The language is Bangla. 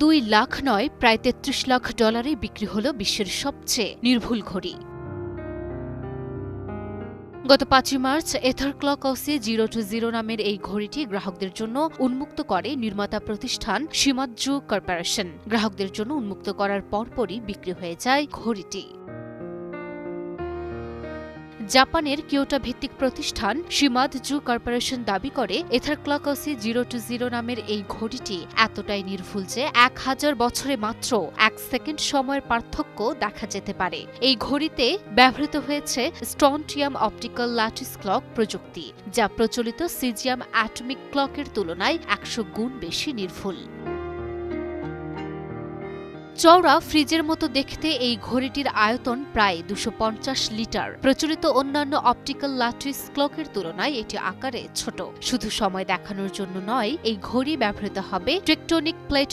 2 লাখ নয়, প্রায় $33 লাখ বিক্রি হল বিশ্বের সবচেয়ে নির্ভুল ঘড়ি। গত 5 মার্চ এথার ক্লক অসি 020 নামের এই ঘড়িটি গ্রাহকদের জন্য উন্মুক্ত করে নির্মাতা প্রতিষ্ঠান শিমাৎজু কর্পোরেশন। গ্রাহকদের জন্য উন্মুক্ত করার পরপরই বিক্রি হয়ে যায় ঘড়িটি। জাপানের কিয়োটো ভিত্তিক প্রতিষ্ঠান শিমাৎজু কর্পোরেশন দাবি করে এথার ক্লক অসি 020 নামের এই ঘড়িটি এতটাই নির্ভুল যে 1000 বছরে মাত্র 1 সেকেন্ড সময়ের পার্থক্য দেখা যেতে পারে। এই ঘড়িতে ব্যবহৃত হয়েছে স্ট্রনটিয়াম অপটিক্যাল ল্যাটিস ক্লক প্রযুক্তি, যা প্রচলিত সিজিয়াম অ্যাটমিক ক্লকের তুলনায় 100 গুণ বেশি নির্ভুল। চওড়া ফ্রিজের মতো দেখতে এই ঘড়িটির আয়তন প্রায় 250 লিটার। প্রচলিত অন্যান্য অপটিক্যাল ল্যাটিস ক্লকের তুলনায় এটি আকারে ছোট। শুধু সময় দেখানোর জন্য নয়, এই ঘড়ি ব্যবহৃত হবে টেকটোনিক প্লেটের